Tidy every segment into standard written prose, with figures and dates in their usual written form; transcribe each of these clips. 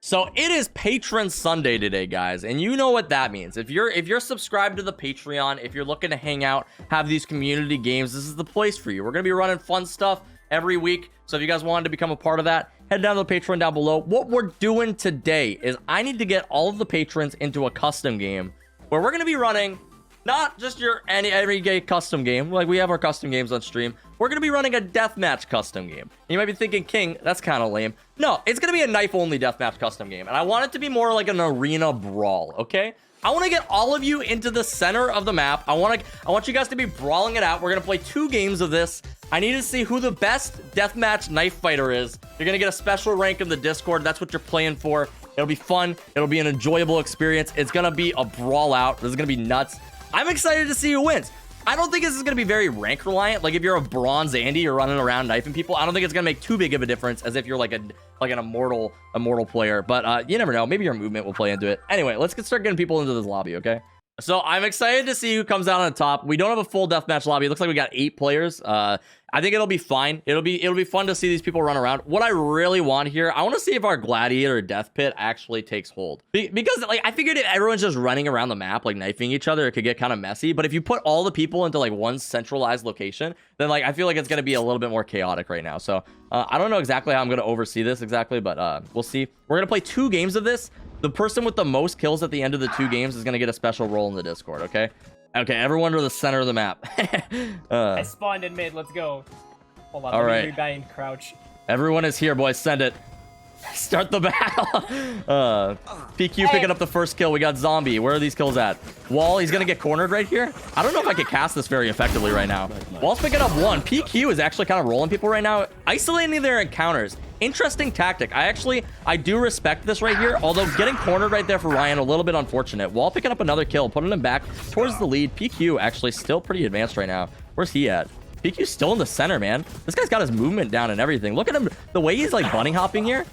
So it is Patron Sunday today, guys, and you know what that means. If you're subscribed to the Patreon, if you're looking to hang out, have these community games, this is the place for you. We're gonna be running fun stuff every week. So if you guys wanted to become a part of that, head down to the Patreon down below. What we're doing today is I need to get all of the patrons into a custom game where we're gonna be running not just your everyday custom game, like we have our custom games on stream. We're going to be running a deathmatch custom game. You might be thinking, King, that's kind of lame. No, it's going to be a knife-only deathmatch custom game. And I want it to be more like an arena brawl, okay? I want to get all of you into the center of the map. I want you guys to be brawling it out. We're going to play 2 games of this. I need to see who the best deathmatch knife fighter is. You're going to get a special rank in the Discord. That's what you're playing for. It'll be fun. It'll be an enjoyable experience. It's going to be a brawl out. This is going to be nuts. I'm excited to see who wins. I don't think this is going to be very rank reliant. Like if you're a bronze Andy, you're running around knifing people. I don't think it's going to make too big of a difference as if you're like an immortal player. But you never know. Maybe your movement will play into it. Anyway, let's start getting people into this lobby, okay? So I'm excited to see who comes out on top. We don't have a full deathmatch lobby. It looks like we got 8 players. I think it'll be fine. It'll be fun to see these people run around. What I really want here, I want to see if our gladiator death pit actually takes hold. Because like I figured if everyone's just running around the map, like knifing each other, it could get kind of messy. But if you put all the people into like one centralized location, then like I feel like it's going to be a little bit more chaotic right now. So I don't know exactly how I'm going to oversee this exactly, but we'll see. We're going to play 2 games of this. The person with the most kills at the end of the 2 games is going to get a special role in the Discord, okay? Okay, everyone to the center of the map. I spawned in mid. Let's go. Hold on. All let me right. rebind crouch. Everyone is here, boys. Send it. Start the battle. PQ picking up the first kill. We got Zombie. Where are these kills at? Wall, he's going to get cornered right here. I don't know if I could cast this very effectively right now. Wall's picking up 1. PQ is actually kind of rolling people right now. Isolating their encounters. Interesting tactic. I do respect this right here, although getting cornered right there for Ryan, a little bit unfortunate. Wall picking up another kill, putting him back towards the lead. PQ actually still pretty advanced right now. Where's he at? PQ's still in the center, man. This guy's got his movement down and everything. Look at him. The way he's like bunny hopping here.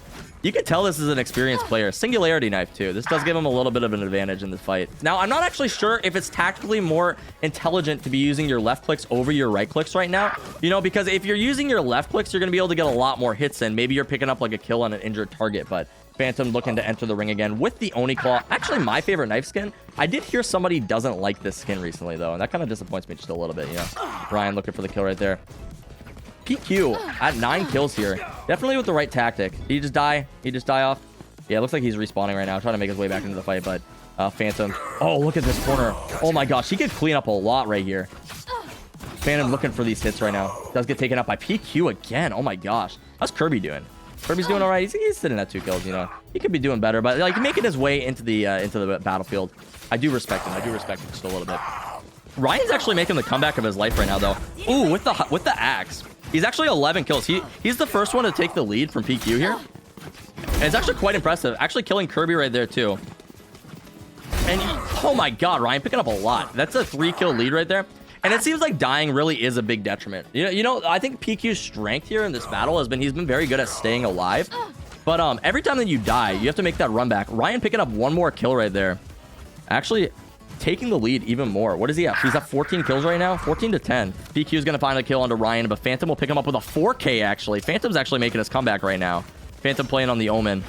You can tell this is an experienced player. Singularity knife, too. This does give him a little bit of an advantage in this fight. Now, I'm not actually sure if it's tactically more intelligent to be using your left clicks over your right clicks right now. You know, because if you're using your left clicks, you're going to be able to get a lot more hits in. Maybe you're picking up like a kill on an injured target, but Phantom looking to enter the ring again with the Oni Claw. Actually, my favorite knife skin. I did hear somebody doesn't like this skin recently, though, and that kind of disappoints me just a little bit, you know. Ryan looking for the kill right there. PQ at 9 kills here. Definitely with the right tactic. Did he just die? He just die off? Yeah, it looks like he's respawning right now, trying to make his way back into the fight, but Phantom. Oh, look at this corner. Oh my gosh, he could clean up a lot right here. Phantom looking for these hits right now. Does get taken up by PQ again. Oh my gosh. How's Kirby doing? Kirby's doing all right. He's sitting at 2 kills, you know. He could be doing better, but like making his way into the battlefield. I do respect him. I do respect him just a little bit. Ryan's actually making the comeback of his life right now, though. Ooh, with the axe. He's actually 11 kills. He's the first one to take the lead from PQ here. And it's actually quite impressive. Actually killing Kirby right there, too. And oh my god, Ryan picking up a lot. That's a 3-kill lead right there. And it seems like dying really is a big detriment. You know, I think PQ's strength here in this battle has been he's been very good at staying alive. But every time that you die, you have to make that run back. Ryan picking up 1 more kill right there. Actually taking the lead even more. What is he at? He's at 14 kills right now. 14 to 10. PQ is going to find a kill onto Ryan, but Phantom will pick him up with a 4K, actually. Phantom's actually making his comeback right now. Phantom playing on the Omen.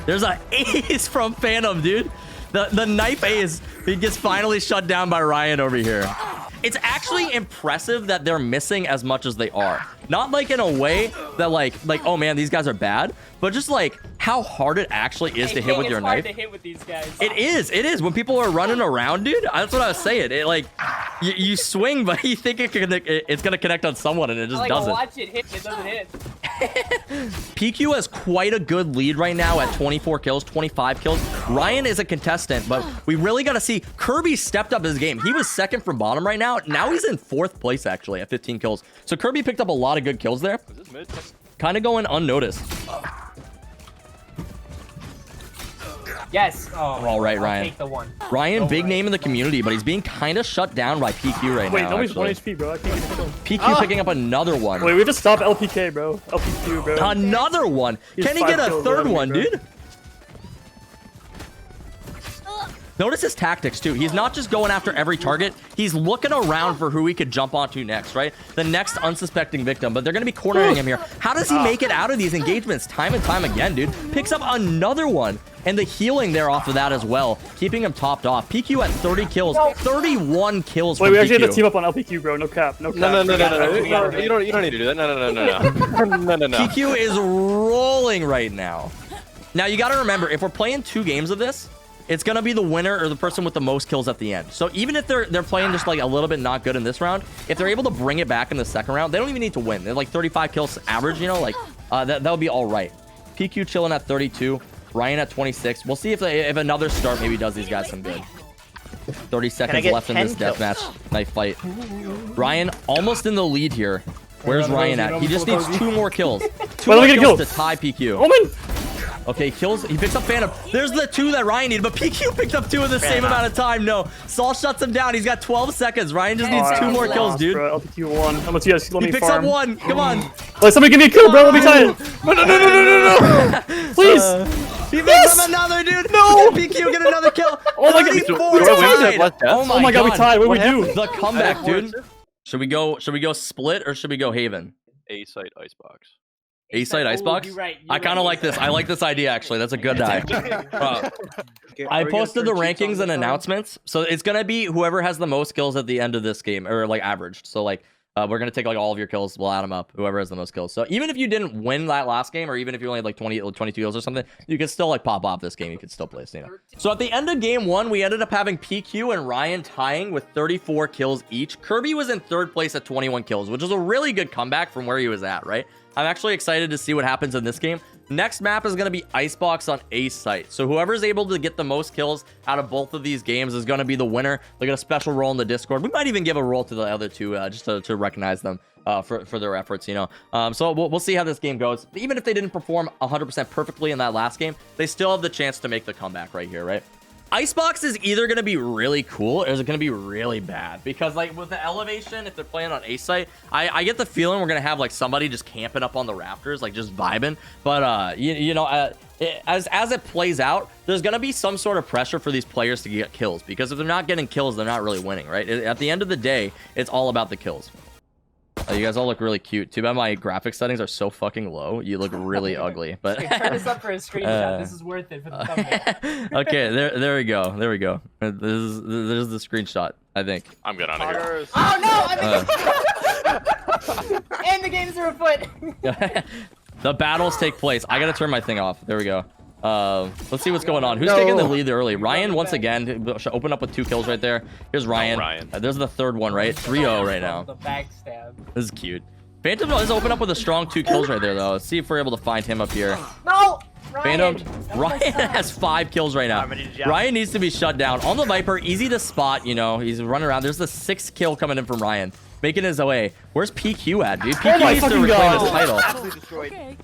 There's an ace from Phantom, dude. The knife ace. He gets finally shut down by Ryan over here. It's actually impressive that they're missing as much as they are. Not like in a way that like oh man, these guys are bad, but just like how hard it actually is to hit with your knife. It's hard to hit with these guys. It is. When people are running around, dude, that's what I was saying. It like you swing, but you think it's gonna connect on someone, and it just doesn't. Watch it hit. It doesn't hit. PQ has quite a good lead right now at 24 kills, 25 kills. Ryan is a contestant, but we really got to see. Kirby stepped up his game. He was second from bottom right now. Now he's in 4th place, actually, at 15 kills. So Kirby picked up a lot of good kills there. Kind of going unnoticed. Yes. Oh, all right, Ryan. Take the 1. Ryan, big name in the community, but he's being kind of shut down by PQ right now. Wait, nobody's 1 HP, bro. I can't get him. PQ picking up another one. Wait, we have to stop LPK, bro. LPQ, bro. Another one. Can he get a 3rd one, dude? Notice his tactics, too. He's not just going after every target. He's looking around for who he could jump onto next, right? The next unsuspecting victim, but they're going to be cornering him here. How does he make it out of these engagements time and time again, dude? Picks up another one. And the healing there off of that as well, keeping him topped off. PQ at 30 kills, 31 kills. Wait, we actually PQ. have to team up on LPQ, bro. No cap. No cap. No. You don't need to do that. No. PQ is rolling right now. Now, you got to remember, if we're playing 2 games of this, it's going to be the winner or the person with the most kills at the end. So even if they're playing just like a little bit not good in this round, if they're able to bring it back in the second round, they don't even need to win. They're like 35 kills average, you know, like that would be all right. PQ chilling at 32. Ryan at 26. We'll see if another start maybe does these guys some good. 30 seconds left in this deathmatch. Knife fight. Ryan almost in the lead here. Where's Ryan at? He just needs 2 more kills. 2 more kills to tie PQ. Omen! Okay, kills. He picks up Phantom. There's the 2 that Ryan needed, but PQ picked up 2 in the same amount of time. No, Saul shuts him down. He's got 12 seconds. Ryan just needs 2 more kills, dude. Bro, LPQ 1. How much you guys let me He picks farm? up 1. Come on. Wait, somebody give me a kill, bro. Let me tie it. No. Please. He picks up another, dude. No. PQ get another kill. Oh my God. 34 tied. Oh my God, we tied. What do we do? The comeback, dude. Should we go split or should we go Haven? A-site icebox. A-site icebox? You're right. I kind of like this. I like this idea, actually. That's a good idea. I posted the rankings and announcements. So it's going to be whoever has the most kills at the end of this game, or like averaged. So like we're going to take like all of your kills. We'll add them up. Whoever has the most kills. So even if you didn't win that last game, or even if you only had like 22 kills or something, you can still like pop off this game. You can still play Cena. So at the end of game 1, we ended up having PQ and Ryan tying with 34 kills each. Kirby was in 3rd place at 21 kills, which is a really good comeback from where he was at, right? I'm actually excited to see what happens in this game. Next map is going to be Icebox on A-Site. So whoever's able to get the most kills out of both of these games is going to be the winner. They get a special role in the Discord. We might even give a role to the other 2 just to recognize them for their efforts, you know. So we'll see how this game goes. Even if they didn't perform 100% perfectly in that last game, they still have the chance to make the comeback right here, right? Icebox is either going to be really cool or is it going to be really bad? Because like with the elevation, if they're playing on A-Site, I get the feeling we're going to have like somebody just camping up on the rafters, like just vibing. But as it plays out, there's going to be some sort of pressure for these players to get kills, because if they're not getting kills, they're not really winning, right? At the end of the day, it's all about the kills. You guys all look really cute. Too bad my graphic settings are so fucking low. You look really ugly. But turn this up for a screenshot. This is worth it for the thumbnail. Okay, there we go. There we go. There's the screenshot, I think. I'm good on here. Oh no! And the games are afoot. The battles take place. I gotta turn my thing off. There we go. Let's see what's going on. Who's taking the lead early? Ryan once again open up with 2 kills right there. Here's Ryan. There's the 3rd one, right? 3-0 right now. The backstab. This is cute. Phantom is open up with a strong 2 kills right there, though. Let's see if we're able to find him up here. No! Phantom. Ryan has 5 kills right now. Ryan needs to be shut down. On the Viper, easy to spot, you know. He's running around. There's the 6th kill coming in from Ryan. Making his way. Where's PQ at, dude? PQ needs to reclaim his title. Absolutely destroyed.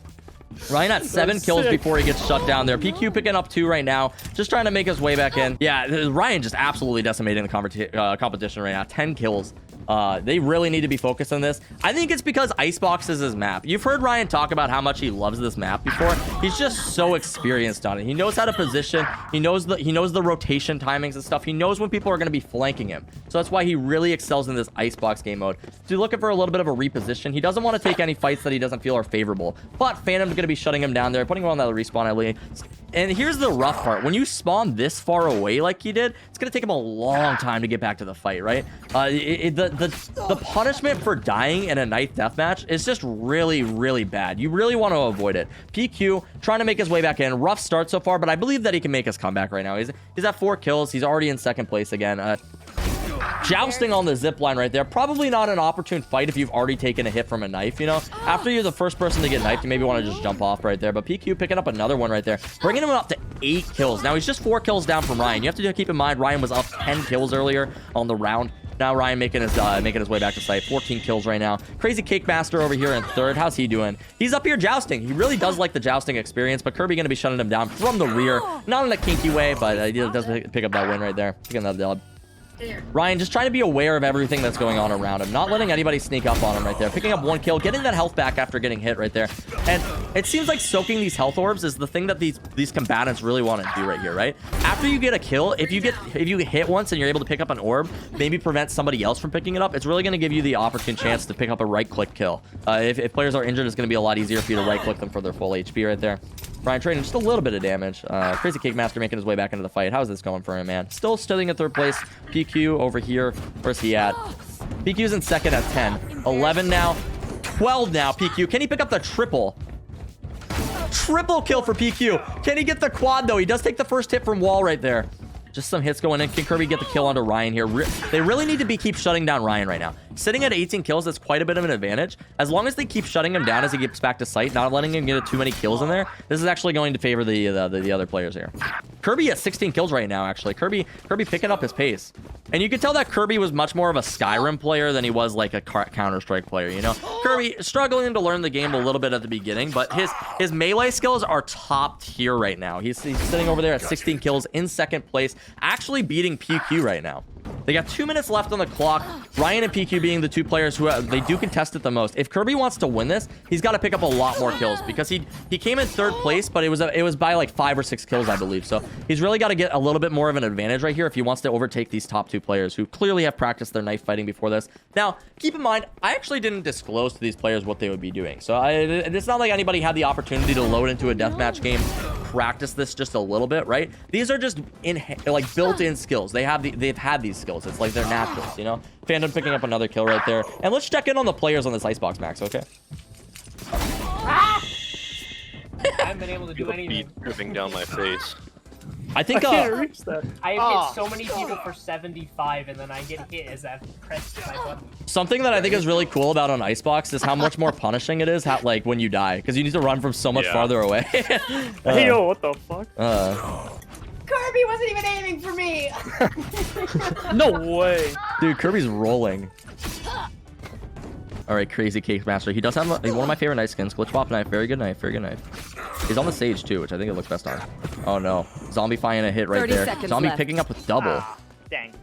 Ryan at 7 kills before he gets shut down there. PQ picking up 2 right now. Just trying to make his way back in. Yeah, Ryan just absolutely decimating the competition right now. 10 kills. They really need to be focused on this. I think it's because Icebox is his map. You've heard Ryan talk about how much he loves this map before. He's just so experienced on it. He knows how to position. He knows the rotation timings and stuff. He knows when people are going to be flanking him. So that's why he really excels in this Icebox game mode. So you're looking for a little bit of a reposition. He doesn't want to take any fights that he doesn't feel are favorable. But Phantom's going to be shutting him down there, putting him on that respawn alley. And here's the rough part. When you spawn this far away like he did, it's going to take him a long time to get back to the fight, right? The punishment for dying in a knife deathmatch is just really, really bad. You really want to avoid it. PQ trying to make his way back in. Rough start so far, but I believe that he can make his comeback right now. He's at 4 kills. He's already in 2nd place again. Jousting on the zip line right there. Probably not an opportune fight if you've already taken a hit from a knife, you know? After you're the first person to get knifed, you maybe want to just jump off right there. But PQ picking up another one right there. Bringing him up to 8 kills. Now, he's just 4 kills down from Ryan. You have to keep in mind, Ryan was up 10 kills earlier on the round. Now Ryan making his way back to site. 14 kills right now. Crazy Cake Master over here in 3rd. How's he doing? He's up here jousting. He really does like the jousting experience, but Kirby going to be shutting him down from the rear. Not in a kinky way, but he does pick up that win right there. Picking that dub. Ryan just trying to be aware of everything that's going on around him, not letting anybody sneak up on him right there. Picking up 1 kill, getting that health back after getting hit right there. And it seems like soaking these health orbs is the thing that these combatants really want to do right here, right? After you get a kill, if you hit once and you're able to pick up an orb, maybe prevent somebody else from picking it up, it's really going to give you the opportune chance to pick up a right-click kill. If players are injured, it's going to be a lot easier for you to right-click them for their full HP right there. Ryan trading just a little bit of damage. Crazy Cake Master making his way back into the fight. How's this going for him, man? Still sitting in 3rd place. PQ over here. Where's he at? PQ's in 2nd at 10. 11 now. 12 now, PQ. Can he pick up the triple? Triple kill for PQ. Can he get the quad, though? He does take the first hit from Wall right there. Just some hits going in. Can Kirby get the kill onto Ryan here? They really need to keep shutting down Ryan right now. Sitting at 18 kills, that's quite a bit of an advantage. As long as they keep shutting him down as he gets back to sight, not letting him get too many kills in there, this is actually going to favor the other players here. Kirby at 16 kills right now, actually. Kirby picking up his pace. And you could tell that Kirby was much more of a Skyrim player than he was like a Counter-Strike player, you know? Kirby struggling to learn the game a little bit at the beginning, but his melee skills are top tier right now. He's sitting over there at 16 kills in 2nd place, actually beating PQ right now. They got 2 minutes left on the clock. Ryan and PQ being the 2 players who they do contest it the most. If Kirby wants to win this, he's got to pick up a lot more kills because he came in 3rd place, but it was by like 5 or 6 kills, I believe. So he's really got to get a little bit more of an advantage right here if he wants to overtake these top 2 players who clearly have practiced their knife fighting before this. Now, keep in mind, I actually didn't disclose to these players what they would be doing. So it's not like anybody had the opportunity to load into a deathmatch game, practice this just a little bit, right? These are just like built-in skills. They've had these skills. It's like they're naturals, you know? Fandom picking up another kill right there. And let's check in on the players on this icebox, Max, okay? I haven't been able to do anything. Beat dripping down my face. I think I can't reach that. I have hit so many people for 75, and then I get hit as I press my button. something that I think is really cool about on icebox is how much more punishing it is like when you die, because you need to run from so much farther away. Hey, yo, what the fuck? Kirby wasn't even aiming for me. No way. Dude, Kirby's rolling. All right, Crazy Cake Master. He does have one of my favorite knife skins. Glitch Pop knife. Very good knife. Very good knife. He's on the Sage, too, which I think it looks best on. Oh, no. Zombie finding a hit right there. Zombie left. picking up with double. Dang.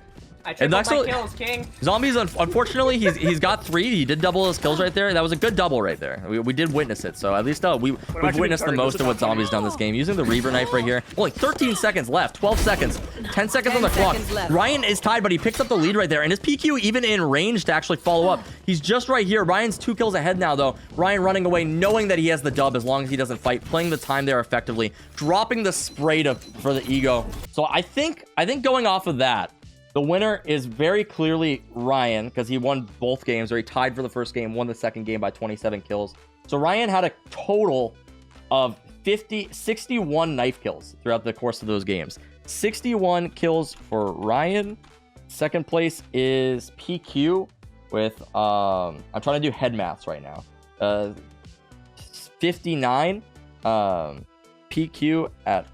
I tripled my kills, King. Zombies, unfortunately, he's got 3. He did double his kills right there. That was a good double right there. We did witness it, so at least we've witnessed the most of what Zombies done this game. Using the Reaver knife right here. Only 13 seconds left. 12 seconds. 10 seconds on the clock. Ryan is tied, but he picks up the lead right there. And his PQ even in range to actually follow up. He's just right here. Ryan's 2 kills ahead now, though. Ryan running away, knowing that he has the dub as long as he doesn't fight. Playing the time there effectively. Dropping the spray for the ego. So I think going off of that, the winner is very clearly Ryan, because he won both games, or he tied for the first game, won the second game by 27 kills. So Ryan had a total of 61 knife kills throughout the course of those games. 61 kills for Ryan. Second place is PQ with, I'm trying to do head maths right now. 59. PQ at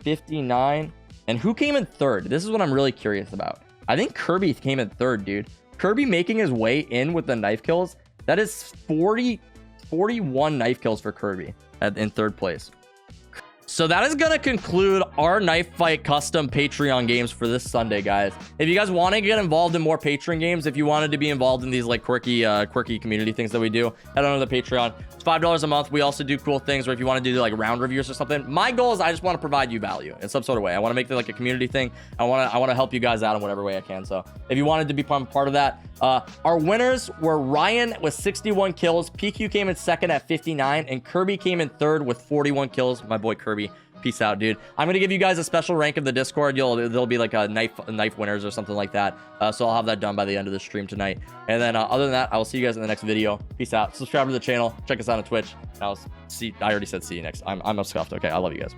59. And who came in third? This is what I'm really curious about. I think Kirby came in third, dude. Kirby making his way in with the knife kills. That is 41 knife kills for Kirby in third place. So that is going to conclude our Knife Fight custom Patreon games for this Sunday, guys. If you guys want to get involved in more Patreon games, if you wanted to be involved in these like quirky community things that we do, head on to the Patreon. It's $5 a month. We also do cool things where if you want to do like round reviews or something, my goal is I just want to provide you value in some sort of way. I want to make it like a community thing. I want to help you guys out in whatever way I can. So if you wanted to be part of that, our winners were Ryan with 61 kills, PQ came in second at 59, and Kirby came in third with 41 kills. My boy Kirby. Peace out, dude. I'm gonna give you guys a special rank of the Discord. There'll be like a knife winners or something like that. So I'll have that done by the end of the stream tonight. And then other than that, I will see you guys in the next video. Peace out. Subscribe to the channel. Check us out on Twitch. I already said see you next. I'm scuffed. Okay, I love you guys.